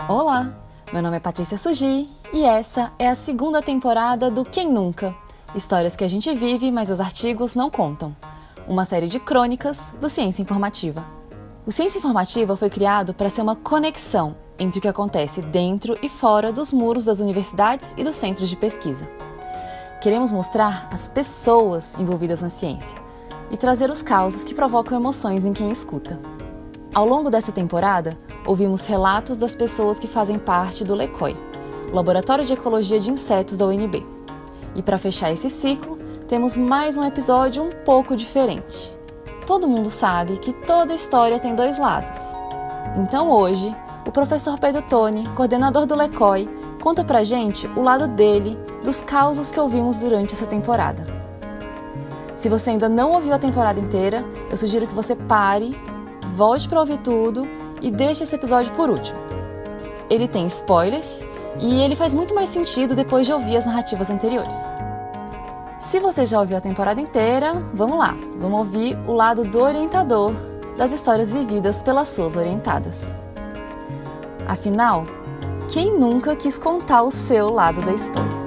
Olá, meu nome é Patrícia Sugi e essa é a segunda temporada do Quem Nunca? Histórias que a gente vive, mas os artigos não contam. Uma série de crônicas do Ciência Informativa. O Ciência Informativa foi criado para ser uma conexão entre o que acontece dentro e fora dos muros das universidades e dos centros de pesquisa. Queremos mostrar as pessoas envolvidas na ciência e trazer os causos que provocam emoções em quem escuta. Ao longo dessa temporada, ouvimos relatos das pessoas que fazem parte do LECOI, o Laboratório de Ecologia de Insetos da UNB. E para fechar esse ciclo, temos mais um episódio um pouco diferente. Todo mundo sabe que toda história tem dois lados. Então hoje, o professor Pedro Toni, coordenador do LECOI, conta pra gente o lado dele dos causos que ouvimos durante essa temporada. Se você ainda não ouviu a temporada inteira, eu sugiro que você pare, volte para ouvir tudo e deixe esse episódio por último. Ele tem spoilers e ele faz muito mais sentido depois de ouvir as narrativas anteriores. Se você já ouviu a temporada inteira, vamos lá, vamos ouvir o lado do orientador das histórias vividas pelas suas orientadas. Afinal, quem nunca quis contar o seu lado da história?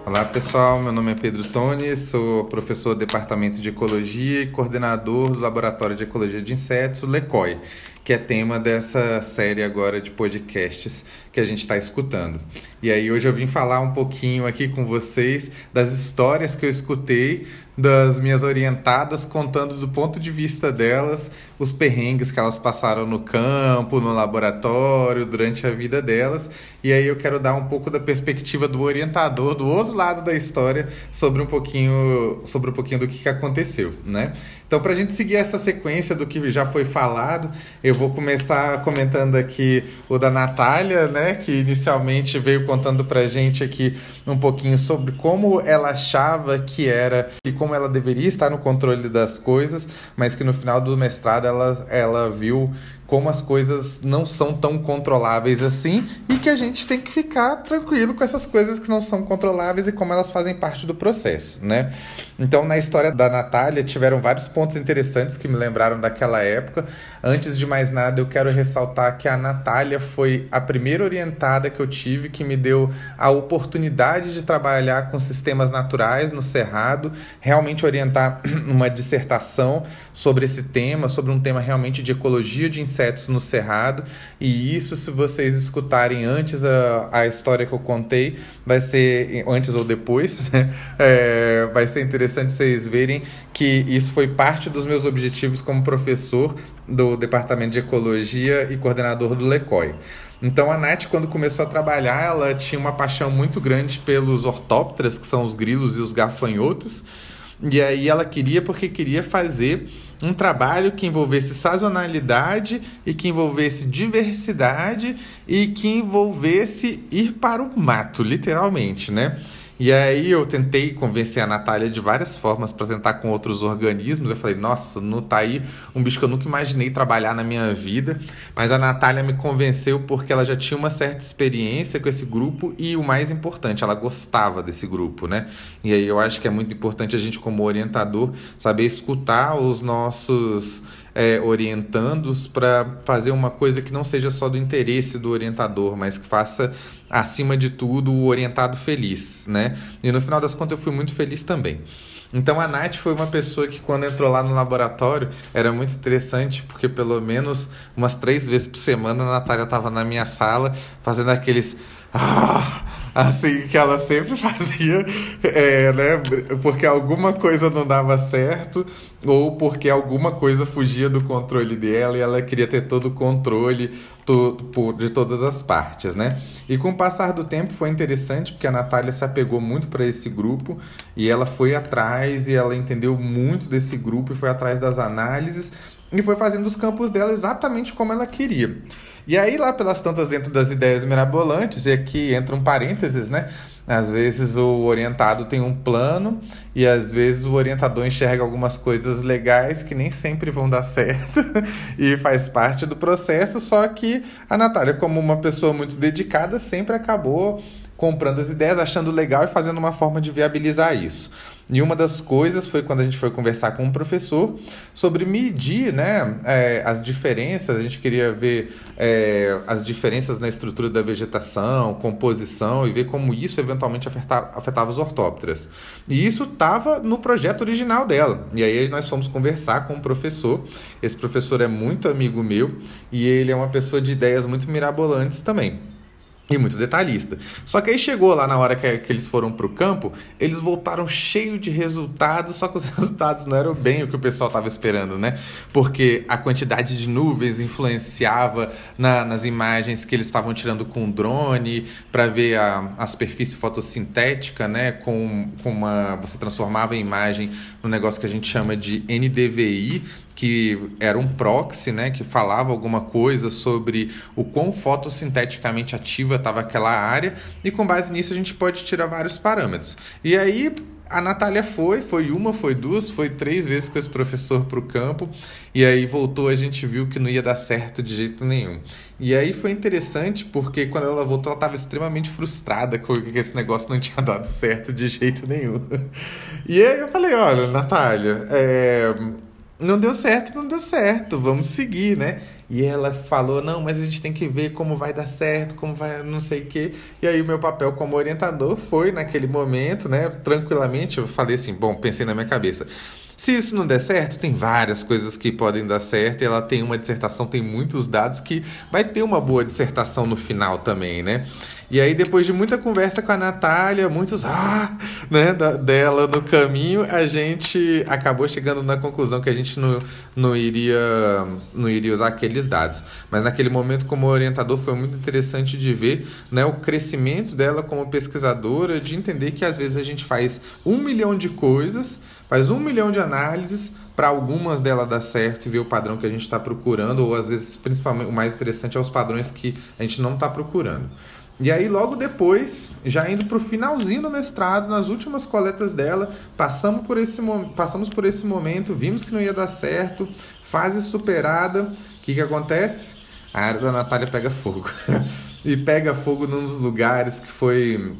Olá pessoal, meu nome é Pedro Toni, sou professor do Departamento de Ecologia e coordenador do Laboratório de Ecologia de Insetos, LECOI, que é tema dessa série agora de podcasts que a gente está escutando. E aí hoje eu vim falar um pouquinho aqui com vocês das histórias que eu escutei das minhas orientadas, contando do ponto de vista delas os perrengues que elas passaram no campo, no laboratório, durante a vida delas. E aí eu quero dar um pouco da perspectiva do orientador, do outro lado da história, sobre um pouquinho do que aconteceu, né? Então, para a gente seguir essa sequência do que já foi falado, eu vou começar comentando aqui o da Natália, né, que inicialmente veio contando para a gente aqui um pouquinho sobre como ela achava que era e como ela deveria estar no controle das coisas, mas que no final do mestrado ela viu como as coisas não são tão controláveis assim e que a gente tem que ficar tranquilo com essas coisas que não são controláveis e como elas fazem parte do processo, né? Então, na história da Natália, tiveram vários pontos interessantes que me lembraram daquela época. Antes de mais nada, eu quero ressaltar que a Natália foi a primeira orientada que eu tive que me deu a oportunidade de trabalhar com sistemas naturais no Cerrado, realmente orientar uma dissertação sobre esse tema, sobre um tema realmente de ecologia de insetos no Cerrado. E isso, se vocês escutarem antes a história que eu contei, vai ser antes ou depois, né? Vai ser interessante vocês verem que isso foi parte dos meus objetivos como professor do Departamento de Ecologia e coordenador do LECOI. Então a Nath, quando começou a trabalhar, ela tinha uma paixão muito grande pelos ortópteras, que são os grilos e os gafanhotos. E aí ela queria fazer um trabalho que envolvesse sazonalidade e que envolvesse diversidade e que envolvesse ir para o mato, literalmente, né? E aí eu tentei convencer a Natália de várias formas para tentar com outros organismos. Eu falei, nossa, não tá aí um bicho que eu nunca imaginei trabalhar na minha vida. Mas a Natália me convenceu porque ela já tinha uma certa experiência com esse grupo e o mais importante, ela gostava desse grupo, né? E aí eu acho que é muito importante a gente, como orientador, saber escutar os nossos orientandos para fazer uma coisa que não seja só do interesse do orientador, mas que faça, acima de tudo, o orientado feliz, né? E no final das contas eu fui muito feliz também. Então a Nath foi uma pessoa que quando entrou lá no laboratório era muito interessante, porque pelo menos umas 3 vezes por semana a Natália estava na minha sala fazendo aqueles assim que ela sempre fazia, né? Porque alguma coisa não dava certo ou porque alguma coisa fugia do controle dela e ela queria ter todo o controle de todas as partes, né? E com o passar do tempo foi interessante porque a Natália se apegou muito para esse grupo e ela foi atrás e ela entendeu muito desse grupo e foi atrás das análises e foi fazendo os campos dela exatamente como ela queria. E aí, lá pelas tantas, dentro das ideias mirabolantes, e aqui entra um parênteses, né? Às vezes o orientado tem um plano e às vezes o orientador enxerga algumas coisas legais que nem sempre vão dar certo e faz parte do processo, só que a Natália, como uma pessoa muito dedicada, sempre acabou comprando as ideias, achando legal e fazendo uma forma de viabilizar isso. E uma das coisas foi quando a gente foi conversar com um professor sobre medir, né, as diferenças. A gente queria ver as diferenças na estrutura da vegetação, composição, e ver como isso eventualmente afetava os ortópteras. E isso estava no projeto original dela. E aí nós fomos conversar com o professor. Esse professor é muito amigo meu e ele é uma pessoa de ideias muito mirabolantes também. E muito detalhista. Só que aí chegou lá na hora que eles foram para o campo, eles voltaram cheio de resultados, só que os resultados não eram bem o que o pessoal estava esperando, né? Porque a quantidade de nuvens influenciava nas imagens que eles estavam tirando com o drone para ver a superfície fotossintética, né? Você transformava a imagem num negócio que a gente chama de NDVI, que era um proxy, né, que falava alguma coisa sobre o quão fotossinteticamente ativa estava aquela área, e com base nisso a gente pode tirar vários parâmetros. E aí a Natália foi uma, foi duas, foi 3 vezes com esse professor para o campo, e aí voltou, a gente viu que não ia dar certo de jeito nenhum. E aí foi interessante porque quando ela voltou ela estava extremamente frustrada com que esse negócio não tinha dado certo de jeito nenhum. E aí eu falei, olha, Natália, não deu certo, vamos seguir, né? E ela falou, não, mas a gente tem que ver como vai dar certo, como vai não sei o quê. E aí o meu papel como orientador foi, naquele momento, né, tranquilamente, eu falei assim, bom, pensei na minha cabeça, se isso não der certo, tem várias coisas que podem dar certo, e ela tem uma dissertação, tem muitos dados, que vai ter uma boa dissertação no final também, né? E aí, depois de muita conversa com a Natália, muitos né, dela no caminho, a gente acabou chegando na conclusão que a gente não iria usar aqueles dados. Mas naquele momento, como orientador, foi muito interessante de ver, né, o crescimento dela como pesquisadora, de entender que às vezes a gente faz 1 milhão de coisas, faz 1 milhão de análises, para algumas delas dar certo e ver o padrão que a gente está procurando, ou às vezes, principalmente, o mais interessante é os padrões que a gente não está procurando. E aí, logo depois, já indo para o finalzinho do mestrado, nas últimas coletas dela, passamos por esse momento, vimos que não ia dar certo, fase superada, o que acontece? A área da Natália pega fogo. E pega fogo num dos lugares que foi...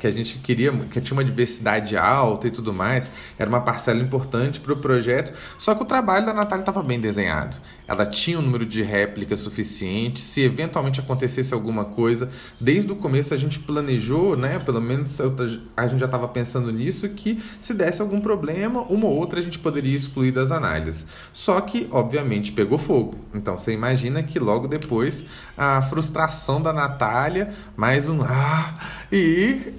que a gente queria, que tinha uma diversidade alta e tudo mais, era uma parcela importante para o projeto, só que o trabalho da Natália estava bem desenhado. Ela tinha um número de réplicas suficiente, se eventualmente acontecesse alguma coisa, desde o começo a gente planejou, né, pelo menos a gente já estava pensando nisso, que se desse algum problema, uma ou outra a gente poderia excluir das análises. Só que, obviamente, pegou fogo. Então, você imagina que logo depois a frustração da Natália, mais um e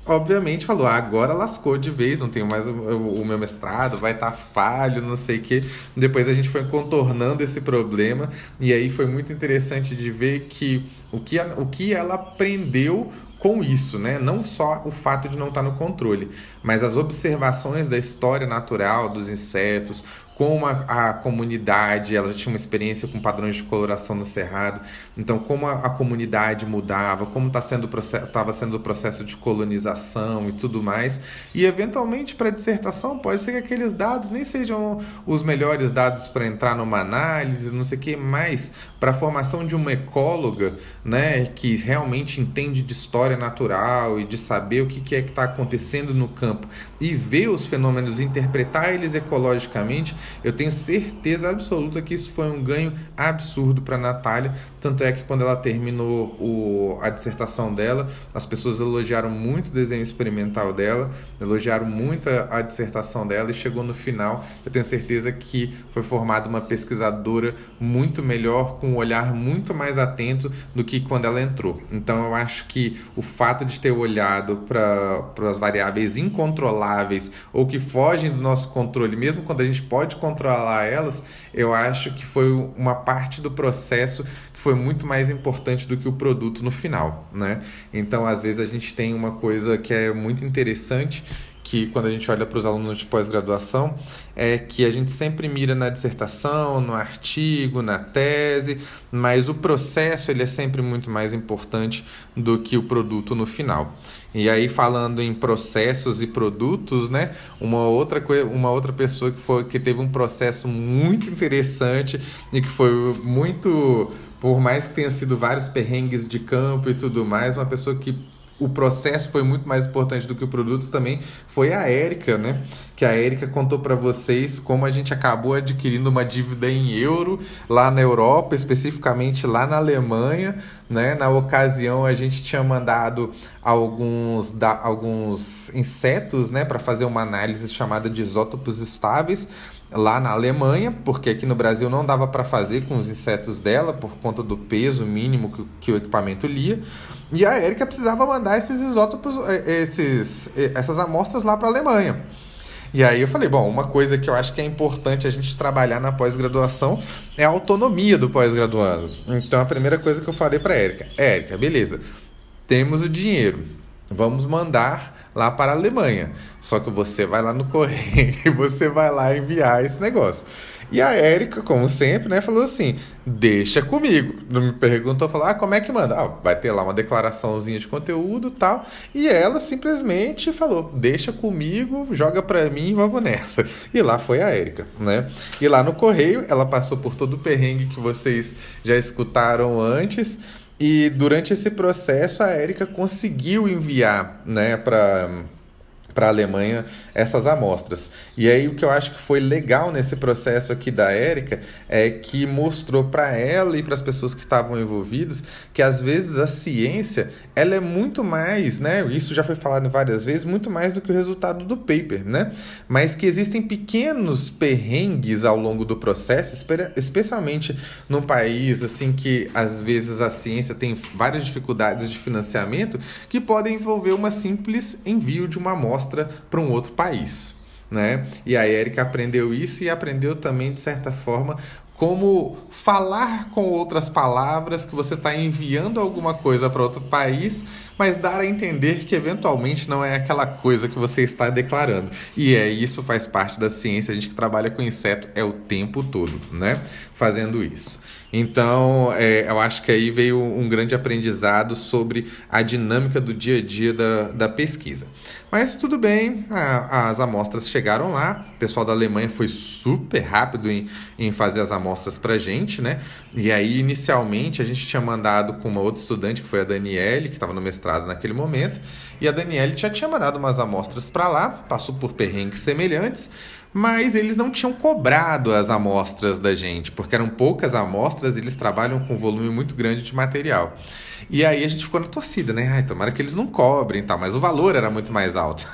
obviamente falou, agora lascou de vez, não tenho mais o meu mestrado, vai estar falho, não sei o quê. Depois a gente foi contornando esse problema, e aí foi muito interessante de ver que o que ela aprendeu com isso, né? Não só o fato de não estar no controle, mas as observações da história natural dos insetos, como a comunidade, ela já tinha uma experiência com padrões de coloração no cerrado, então como a comunidade mudava, como estava sendo o processo de colonização e tudo mais, e eventualmente para a dissertação pode ser que aqueles dados nem sejam os melhores dados para entrar numa análise, não sei o que, mas para a formação de uma ecóloga, né, que realmente entende de história natural e de saber o que é que está acontecendo no campo e ver os fenômenos, interpretar eles ecologicamente, eu tenho certeza absoluta que isso foi um ganho absurdo para a Natália. Tanto é que quando ela terminou a dissertação dela, as pessoas elogiaram muito o desenho experimental dela, elogiaram muito a dissertação dela, e chegou no final, eu tenho certeza que foi formada uma pesquisadora muito melhor, com um olhar muito mais atento do que quando ela entrou. Então eu acho que o fato de ter olhado para as variáveis incontroláveis ou que fogem do nosso controle, mesmo quando a gente pode controlar elas, eu acho que foi uma parte do processo que foi muito mais importante do que o produto no final, né? Então, às vezes, a gente tem uma coisa que é muito interessante, que quando a gente olha para os alunos de pós-graduação, é que a gente sempre mira na dissertação, no artigo, na tese, mas o processo ele é sempre muito mais importante do que o produto no final. E aí, falando em processos e produtos, né, uma outra pessoa que teve um processo muito interessante e que foi muito, por mais que tenha sido vários perrengues de campo e tudo mais, uma pessoa que o processo foi muito mais importante do que o produto também foi a Érica, né? Que a Érica contou para vocês como a gente acabou adquirindo uma dívida em euro lá na Europa, especificamente lá na Alemanha, né? Na ocasião a gente tinha mandado alguns insetos, né, para fazer uma análise chamada de isótopos estáveis lá na Alemanha, porque aqui no Brasil não dava para fazer com os insetos dela por conta do peso mínimo que o equipamento lia. E a Érica precisava mandar esses isótopos, essas amostras lá para a Alemanha. E aí eu falei, bom, uma coisa que eu acho que é importante a gente trabalhar na pós-graduação é a autonomia do pós-graduando. Então a primeira coisa que eu falei para a Érica, beleza, temos o dinheiro, vamos mandar lá para a Alemanha. Só que você vai lá no correio e você vai lá enviar esse negócio. E a Érica, como sempre, né, falou assim, deixa comigo. Não me perguntou, falou, como é que manda? Vai ter lá uma declaraçãozinha de conteúdo e tal. E ela simplesmente falou, deixa comigo, joga pra mim e vamos nessa. E lá foi a Érica, né? E lá no correio, ela passou por todo o perrengue que vocês já escutaram antes. E durante esse processo, a Érica conseguiu enviar, né, para a Alemanha essas amostras. E aí o que eu acho que foi legal nesse processo aqui da Érica é que mostrou para ela e para as pessoas que estavam envolvidas que às vezes a ciência ela é muito mais, né, isso já foi falado várias vezes, muito mais do que o resultado do paper, né? Mas que existem pequenos perrengues ao longo do processo, especialmente num país assim que às vezes a ciência tem várias dificuldades de financiamento que podem envolver uma simples envio de uma amostra para um outro país, né? E a Érica aprendeu isso e aprendeu também, de certa forma, como falar com outras palavras que você está enviando alguma coisa para outro país, mas dar a entender que eventualmente não é aquela coisa que você está declarando. E isso faz parte da ciência, a gente que trabalha com inseto é o tempo todo, né, fazendo isso. Então, eu acho que aí veio um grande aprendizado sobre a dinâmica do dia a dia da pesquisa. Mas tudo bem, as amostras chegaram lá, o pessoal da Alemanha foi super rápido em fazer as amostras para a gente, né? E aí, inicialmente, a gente tinha mandado com uma outra estudante, que foi a Daniele, que estava no mestrado naquele momento, e a Daniele já tinha mandado umas amostras para lá, passou por perrengues semelhantes, mas eles não tinham cobrado as amostras da gente, porque eram poucas amostras e eles trabalham com um volume muito grande de material. E aí a gente ficou na torcida, né? Tomara que eles não cobrem, tá? Mas o valor era muito mais alto.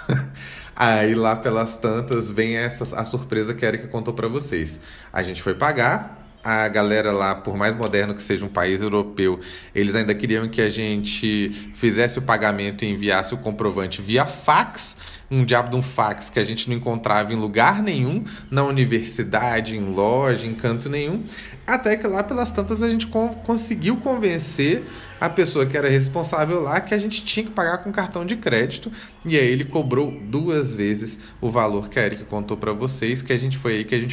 Aí lá pelas tantas vem a surpresa que a Érica contou para vocês. A gente foi pagar. A galera lá, por mais moderno que seja um país europeu, eles ainda queriam que a gente fizesse o pagamento e enviasse o comprovante via fax, um diabo de um fax que a gente não encontrava em lugar nenhum, na universidade, em loja, em canto nenhum, até que lá pelas tantas a gente conseguiu convencer a pessoa que era responsável lá que a gente tinha que pagar com cartão de crédito, e aí ele cobrou 2 vezes o valor que a Érica contou para vocês, que a gente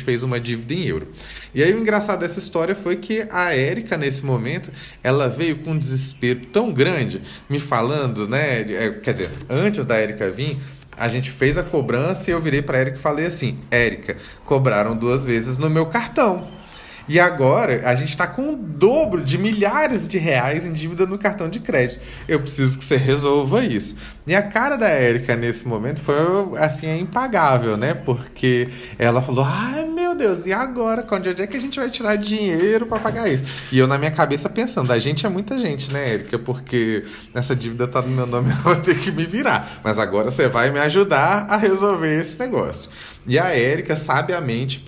fez uma dívida em euro. E aí o engraçado dessa história foi que a Érica, nesse momento, ela veio com um desespero tão grande, me falando, né, quer dizer, antes da Érica vir, a gente fez a cobrança e eu virei para a Érica e falei assim, Érica, cobraram 2 vezes no meu cartão. E agora a gente está com o dobro de milhares de reais em dívida no cartão de crédito. Eu preciso que você resolva isso. E a cara da Érica nesse momento foi assim, impagável, né? Porque ela falou, ai meu Deus, e agora? Onde é que a gente vai tirar dinheiro para pagar isso? E eu na minha cabeça pensando, a gente é muita gente, né, Érica? Porque essa dívida tá no meu nome, eu vou ter que me virar. Mas agora você vai me ajudar a resolver esse negócio. E a Érica sabiamente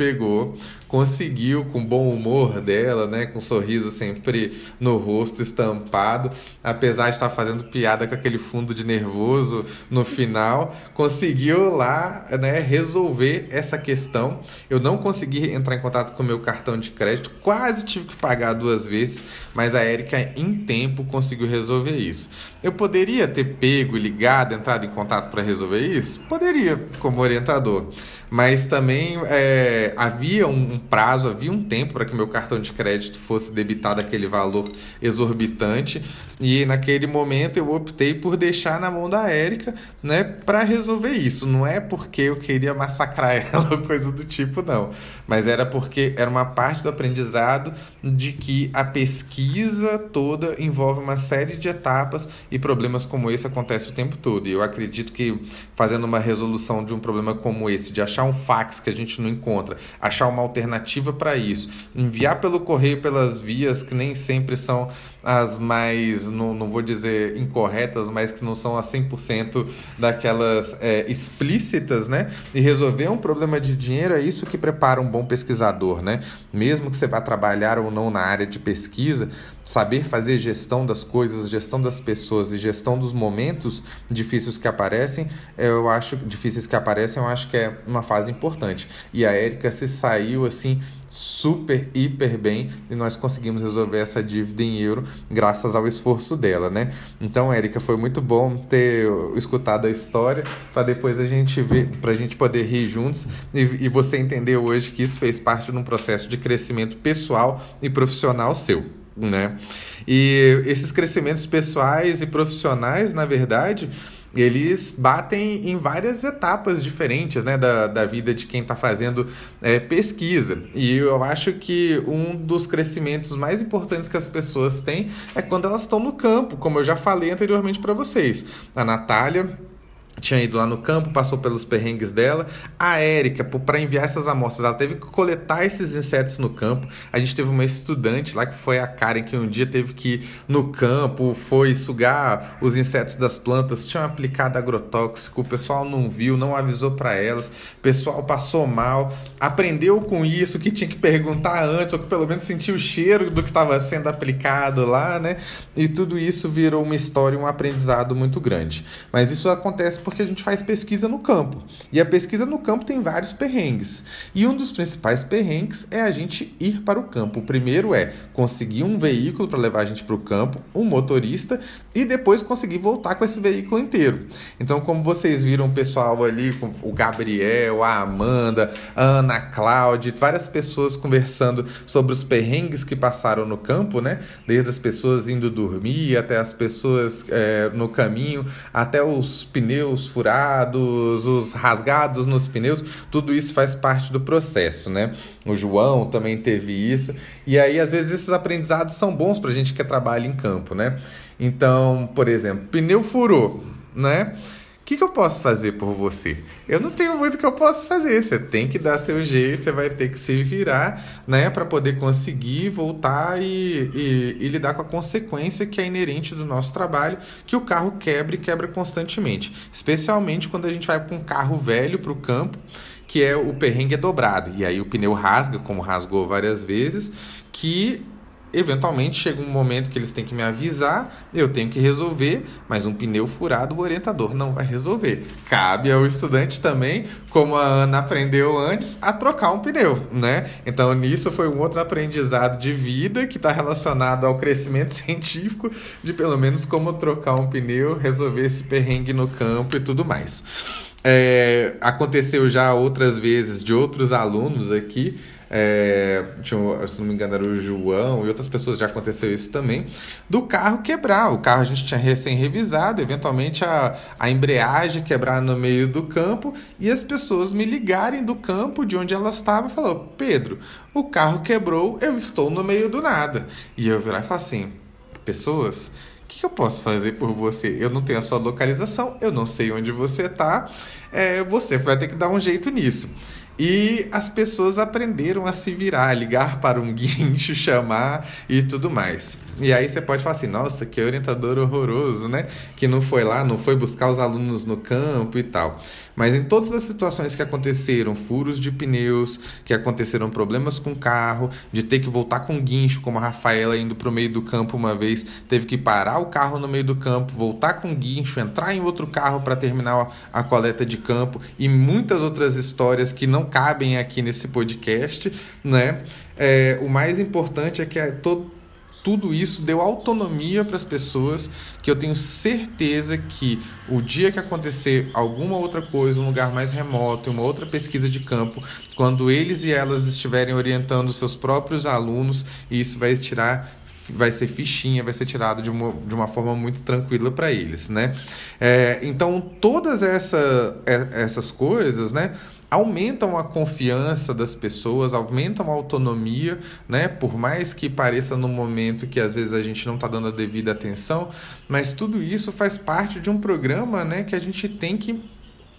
conseguiu, com o bom humor dela, né, com um sorriso sempre no rosto estampado, apesar de estar fazendo piada com aquele fundo de nervoso no final, conseguiu lá, né, resolver essa questão. Eu não consegui entrar em contato com o meu cartão de crédito, quase tive que pagar 2 vezes, mas a Érica em tempo conseguiu resolver isso. Eu poderia ter pego e ligado, entrado em contato para resolver isso? Poderia, como orientador. Mas também havia um prazo, havia um tempo para que meu cartão de crédito fosse debitado aquele valor exorbitante, e naquele momento eu optei por deixar na mão da Érica, né, para resolver isso. Não é porque eu queria massacrar ela ou coisa do tipo, não, mas era porque era uma parte do aprendizado de que a pesquisa toda envolve uma série de etapas e problemas como esse acontecem o tempo todo. E eu acredito que fazendo uma resolução de um problema como esse, de achar um fax que a gente não encontra, achar uma alternativa para isso, enviar pelo correio pelas vias que nem sempre são as mais, não vou dizer incorretas, mas que não são a 100% daquelas explícitas, né? E resolver um problema de dinheiro é isso que prepara um bom pesquisador, né? Mesmo que você vá trabalhar ou não na área de pesquisa, saber fazer gestão das coisas, gestão das pessoas e gestão dos momentos difíceis que aparecem, eu acho que é uma fase importante. E a Érica se saiu assim super, hiper bem, e nós conseguimos resolver essa dívida em euro graças ao esforço dela, né? Então, Érica, foi muito bom ter escutado a história para depois a gente ver, para a gente poder rir juntos e você entender hoje que isso fez parte de um processo de crescimento pessoal e profissional seu, né? E esses crescimentos pessoais e profissionais, na verdade, eles batem em várias etapas diferentes, né, da vida de quem está fazendo pesquisa. E eu acho que um dos crescimentos mais importantes que as pessoas têm é quando elas estão no campo, como eu já falei anteriormente para vocês. A Natália tinha ido lá no campo, passou pelos perrengues dela. A Érica, para enviar essas amostras, ela teve que coletar esses insetos no campo. A gente teve uma estudante lá, que foi a Karen, que um dia teve que ir no campo, foi sugar os insetos das plantas, tinham aplicado agrotóxico, o pessoal não viu, não avisou para elas, o pessoal passou mal, aprendeu com isso, que tinha que perguntar antes, ou que pelo menos sentiu o cheiro do que estava sendo aplicado lá, né? E tudo isso virou uma história, um aprendizado muito grande. Mas isso acontece porque a gente faz pesquisa no campo. E a pesquisa no campo tem vários perrengues. E um dos principais perrengues é a gente ir para o campo. O primeiro é conseguir um veículo para levar a gente para o campo, um motorista, e depois conseguir voltar com esse veículo inteiro. Então, como vocês viram o pessoal ali, o Gabriel, a Amanda, a Ana Cláudia, várias pessoas conversando sobre os perrengues que passaram no campo, né? Desde as pessoas indo dormir, até as pessoas no caminho, até os pneus furados, os rasgados nos pneus, tudo isso faz parte do processo, né? O João também teve isso, e aí às vezes esses aprendizados são bons pra gente que trabalha em campo, né? Então, por exemplo, pneu furou, né? O que eu posso fazer por você? Eu não tenho muito que eu posso fazer. Você tem que dar seu jeito, você vai ter que se virar, né, para poder conseguir voltar e lidar com a consequência que é inerente do nosso trabalho, que o carro quebra e quebra constantemente. Especialmente quando a gente vai com um carro velho para o campo, que é o perrengue dobrado. E aí o pneu rasga, como rasgou várias vezes, que eventualmente chega um momento que eles têm que me avisar, eu tenho que resolver, mas um pneu furado o orientador não vai resolver. Cabe ao estudante também, como a Ana aprendeu antes, a trocar um pneu, né? Então nisso foi um outro aprendizado de vida que está relacionado ao crescimento científico de pelo menos como trocar um pneu, resolver esse perrengue no campo e tudo mais. Aconteceu já outras vezes de outros alunos aqui, se não me engano era o João e outras pessoas, já aconteceu isso também, do carro quebrar. O carro a gente tinha recém-revisado, eventualmente a embreagem quebrar no meio do campo e as pessoas me ligarem do campo de onde elas estavam e falaram: Pedro, o carro quebrou, eu estou no meio do nada. E eu virar e falar assim: pessoas, o que eu posso fazer por você? Eu não tenho a sua localização, eu não sei onde você está, você vai ter que dar um jeito nisso. E as pessoas aprenderam a se virar, ligar para um guincho, chamar e tudo mais. E aí você pode falar assim: nossa, que orientador horroroso, né? Que não foi lá, não foi buscar os alunos no campo e tal. Mas em todas as situações que aconteceram, furos de pneus, que aconteceram problemas com o carro, de ter que voltar com guincho, como a Rafaela indo para o meio do campo uma vez, teve que parar o carro no meio do campo, voltar com guincho, entrar em outro carro para terminar a coleta de campo, e muitas outras histórias que não cabem aqui nesse podcast, né? O mais importante é que tudo isso deu autonomia para as pessoas, que eu tenho certeza que o dia que acontecer alguma outra coisa, um lugar mais remoto, uma outra pesquisa de campo, quando eles e elas estiverem orientando seus próprios alunos, isso vai ser fichinha, vai ser tirado de uma forma muito tranquila para eles, né? Então, todas essas coisas, né, aumentam a confiança das pessoas, aumentam a autonomia, né? Por mais que pareça no momento que às vezes a gente não está dando a devida atenção, mas tudo isso faz parte de um programa, né, que a gente tem que,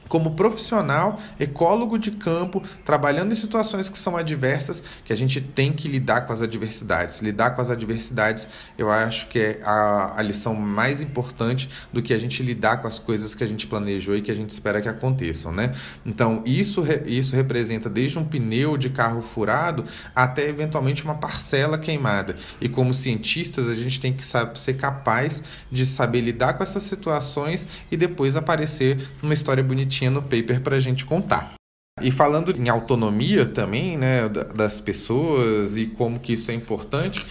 como profissional, ecólogo de campo, trabalhando em situações que são adversas, que a gente tem que lidar com as adversidades. Lidar com as adversidades, eu acho que é a lição mais importante do que a gente lidar com as coisas que a gente planejou e que a gente espera que aconteçam, né? Então, isso representa desde um pneu de carro furado até, eventualmente, uma parcela queimada. E, como cientistas, a gente tem que ser capaz de saber lidar com essas situações e depois aparecer uma história bonitinha no paper para a gente contar. E falando em autonomia também, né, das pessoas e como que isso é importante,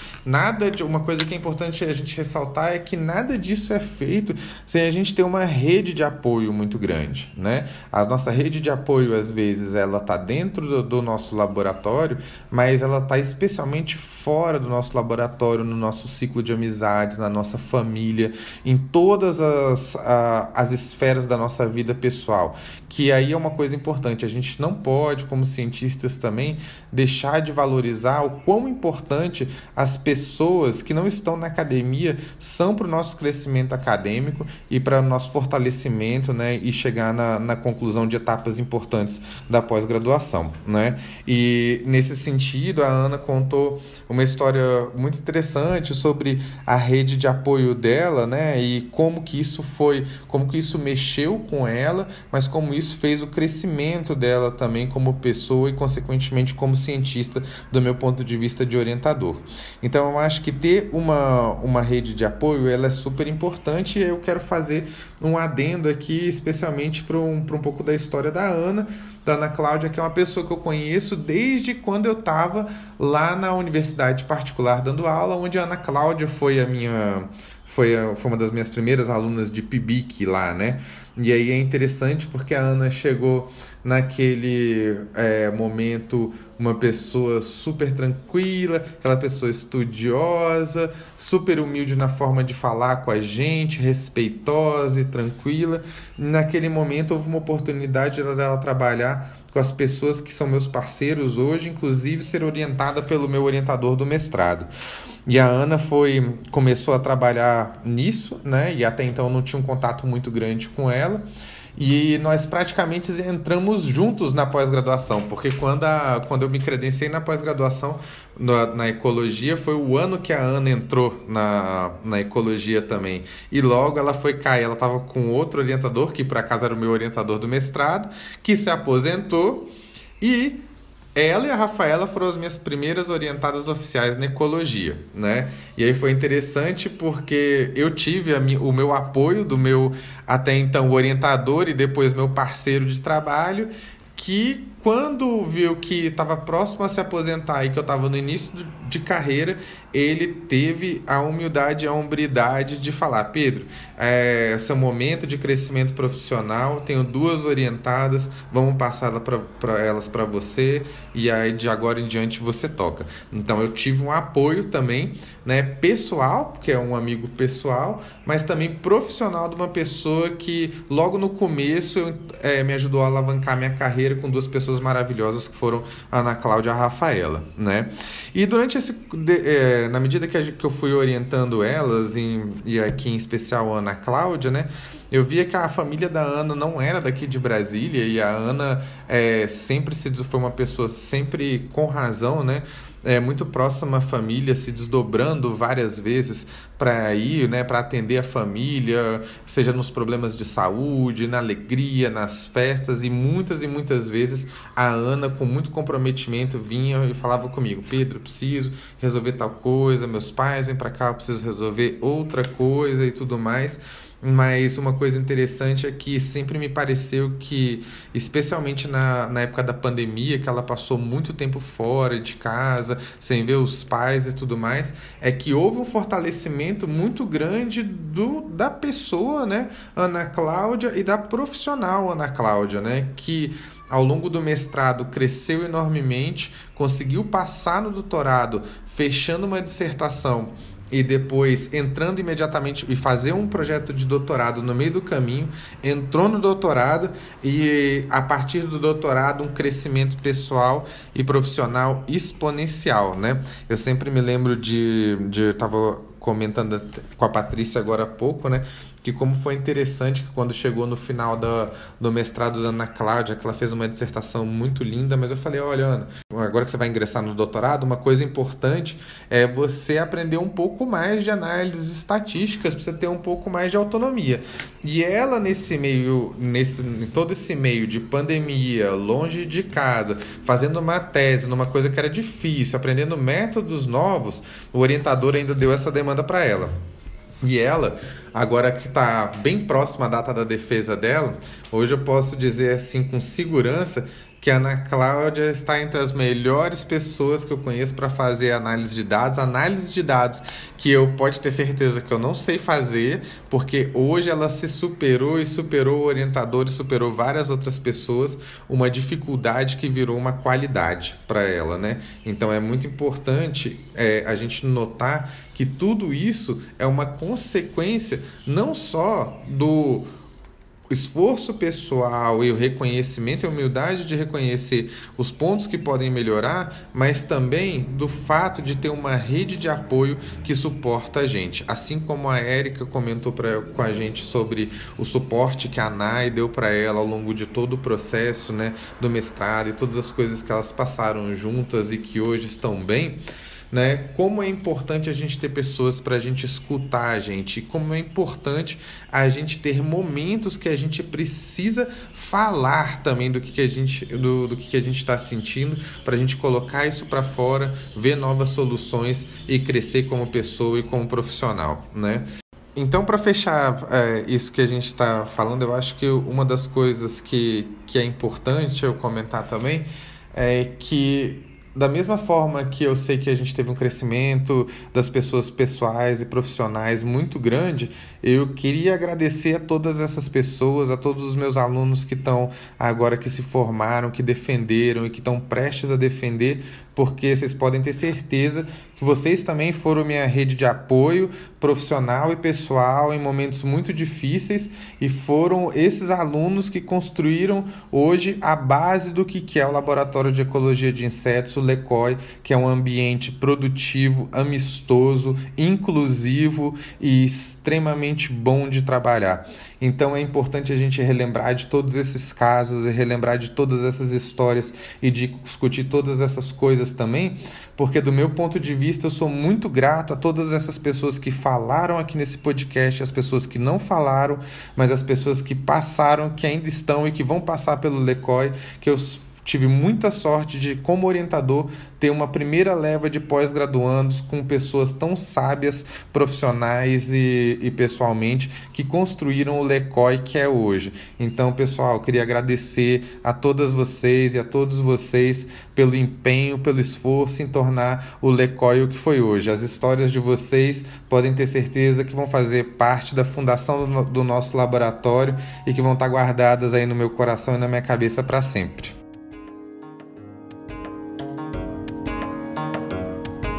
uma coisa que é importante a gente ressaltar é que nada disso é feito sem a gente ter uma rede de apoio muito grande, né? A nossa rede de apoio, às vezes, ela está dentro do nosso laboratório, mas ela está especialmente fora do nosso laboratório, no nosso ciclo de amizades, na nossa família, em todas as esferas da nossa vida pessoal, que aí é uma coisa importante. A gente não pode, como cientistas também, deixar de valorizar o quão importante as pessoas que não estão na academia são para o nosso crescimento acadêmico e para o nosso fortalecimento, né, e chegar na conclusão de etapas importantes da pós-graduação, né? E nesse sentido, a Ana contou uma história muito interessante sobre a rede de apoio dela, né, e como que isso mexeu com ela, mas como isso fez o crescimento dela também como pessoa e, consequentemente, como cientista, do meu ponto de vista de orientador. Então, eu acho que ter uma rede de apoio, ela é super importante, e eu quero fazer um adendo aqui, especialmente para um pouco da história da Ana Cláudia, que é uma pessoa que eu conheço desde quando eu estava lá na universidade particular dando aula, onde a Ana Cláudia foi uma das minhas primeiras alunas de PIBIC lá, né? E aí é interessante porque a Ana chegou naquele momento uma pessoa super tranquila, aquela pessoa estudiosa, super humilde na forma de falar com a gente, respeitosa e tranquila. Naquele momento houve uma oportunidade dela trabalhar com as pessoas que são meus parceiros hoje, inclusive ser orientada pelo meu orientador do mestrado. E a Ana começou a trabalhar nisso, né? E até então não tinha um contato muito grande com ela. E nós praticamente entramos juntos na pós-graduação, porque quando eu me credenciei na pós-graduação na ecologia, foi o ano que a Ana entrou na ecologia também. E logo ela foi cair, ela estava com outro orientador, que por acaso era o meu orientador do mestrado, que se aposentou, e ela e a Rafaela foram as minhas primeiras orientadas oficiais na ecologia, né? E aí foi interessante porque eu tive o meu apoio do meu até então orientador e depois meu parceiro de trabalho, que quando viu que estava próximo a se aposentar e que eu estava no início de carreira, ele teve a humildade e a hombridade de falar: Pedro, seu momento de crescimento profissional, tenho 2 orientadas, vamos passar elas para você, e aí de agora em diante você toca. Então eu tive um apoio também, né, pessoal, porque é um amigo pessoal, mas também profissional, de uma pessoa que logo no começo me ajudou a alavancar minha carreira, com 2 pessoas maravilhosas que foram a Ana Cláudia e a Rafaela, né? E durante na medida que eu fui orientando elas, e aqui em especial a Ana Cláudia, né, eu via que a família da Ana não era daqui de Brasília, e a Ana sempre foi uma pessoa sempre com razão, né? Muito próxima à família, se desdobrando várias vezes para ir, né, para atender a família, seja nos problemas de saúde, na alegria, nas festas, e muitas vezes a Ana, com muito comprometimento, vinha e falava comigo: Pedro, eu preciso resolver tal coisa, meus pais vêm para cá, eu preciso resolver outra coisa e tudo mais. Mas uma coisa interessante é que sempre me pareceu que, especialmente na época da pandemia, que ela passou muito tempo fora de casa, sem ver os pais e tudo mais, é que houve um fortalecimento muito grande da pessoa, né, Ana Cláudia, e da profissional Ana Cláudia, né, que ao longo do mestrado cresceu enormemente, conseguiu passar no doutorado, fechando uma dissertação e depois entrando imediatamente e fazer um projeto de doutorado no meio do caminho, entrou no doutorado e a partir do doutorado um crescimento pessoal e profissional exponencial, né? Eu sempre me lembro eu estava comentando com a Patrícia agora há pouco, né? Que como foi interessante que quando chegou no final do mestrado da Ana Cláudia, que ela fez uma dissertação muito linda, mas eu falei, olha, Ana, agora que você vai ingressar no doutorado, uma coisa importante é você aprender um pouco mais de análises estatísticas, para você ter um pouco mais de autonomia. E ela em todo esse meio de pandemia, longe de casa, fazendo uma tese numa coisa que era difícil, aprendendo métodos novos, o orientador ainda deu essa demanda para ela. E ela, agora que está bem próxima à data da defesa dela, hoje eu posso dizer assim com segurança que a Ana Cláudia está entre as melhores pessoas que eu conheço para fazer análise de dados que eu pode ter certeza que eu não sei fazer, porque hoje ela se superou e superou o orientador e superou várias outras pessoas, uma dificuldade que virou uma qualidade para ela, né? Então é muito importante a gente notar que tudo isso é uma consequência não só do esforço pessoal e o reconhecimento e a humildade de reconhecer os pontos que podem melhorar, mas também do fato de ter uma rede de apoio que suporta a gente. Assim como a Érica comentou com a gente sobre o suporte que a Nai deu para ela ao longo de todo o processo, né, do mestrado e todas as coisas que elas passaram juntas e que hoje estão bem, né? Como é importante a gente ter pessoas para a gente escutar a gente, como é importante a gente ter momentos que a gente precisa falar também do que a gente está sentindo, para a gente colocar isso para fora, ver novas soluções e crescer como pessoa e como profissional, né? Então, para fechar isso que a gente está falando, eu acho que uma das coisas que é importante eu comentar também é que, da mesma forma que eu sei que a gente teve um crescimento das pessoas pessoais e profissionais muito grande, eu queria agradecer a todas essas pessoas, a todos os meus alunos que estão agora, que se formaram, que defenderam e que estão prestes a defender, porque vocês podem ter certeza que vocês também foram minha rede de apoio profissional e pessoal em momentos muito difíceis, e foram esses alunos que construíram hoje a base do que é o Laboratório de Ecologia de Insetos, o LECOI, que é um ambiente produtivo, amistoso, inclusivo e extremamente bom de trabalhar. Então é importante a gente relembrar de todos esses casos e relembrar de todas essas histórias e de discutir todas essas coisas também, porque do meu ponto de vista eu sou muito grato a todas essas pessoas que falaram aqui nesse podcast, as pessoas que não falaram, mas as pessoas que passaram, que ainda estão e que vão passar pelo LECOI, que eu tive muita sorte de, como orientador, ter uma primeira leva de pós-graduandos com pessoas tão sábias, profissionais e pessoalmente, que construíram o LECOI que é hoje. Então, pessoal, eu queria agradecer a todas vocês e a todos vocês pelo empenho, pelo esforço em tornar o LECOI o que foi hoje. As histórias de vocês podem ter certeza que vão fazer parte da fundação do nosso laboratório e que vão estar guardadas aí no meu coração e na minha cabeça para sempre.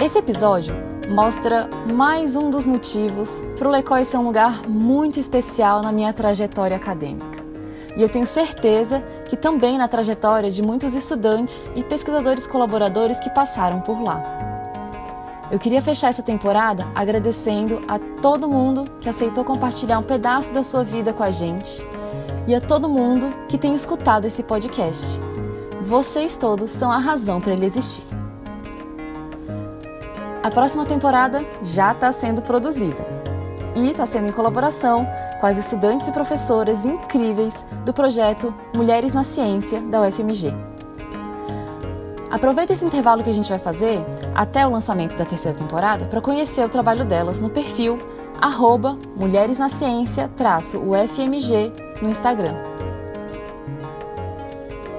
Esse episódio mostra mais um dos motivos para o LECOI ser um lugar muito especial na minha trajetória acadêmica. E eu tenho certeza que também na trajetória de muitos estudantes e pesquisadores colaboradores que passaram por lá. Eu queria fechar essa temporada agradecendo a todo mundo que aceitou compartilhar um pedaço da sua vida com a gente e a todo mundo que tem escutado esse podcast. Vocês todos são a razão para ele existir. A próxima temporada já está sendo produzida e está sendo em colaboração com as estudantes e professoras incríveis do projeto Mulheres na Ciência da UFMG. Aproveita esse intervalo que a gente vai fazer até o lançamento da terceira temporada para conhecer o trabalho delas no perfil @mulheresnaciência_UFMG no Instagram.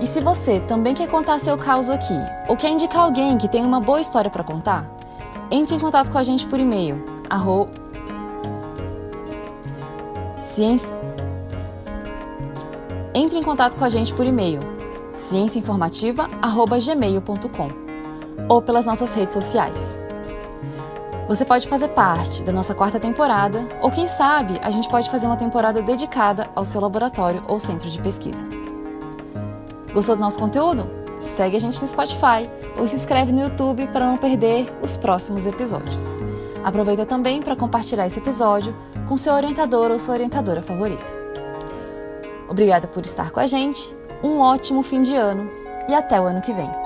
E se você também quer contar seu caso aqui, ou quer indicar alguém que tem uma boa história para contar, entre em contato com a gente por e-mail, cienciainformativa@gmail.com ou pelas nossas redes sociais. Você pode fazer parte da nossa 4ª temporada, ou quem sabe a gente pode fazer uma temporada dedicada ao seu laboratório ou centro de pesquisa. Gostou do nosso conteúdo? Segue a gente no Spotify ou se inscreve no YouTube para não perder os próximos episódios. Aproveita também para compartilhar esse episódio com seu orientador ou sua orientadora favorita. Obrigada por estar com a gente, um ótimo fim de ano e até o ano que vem!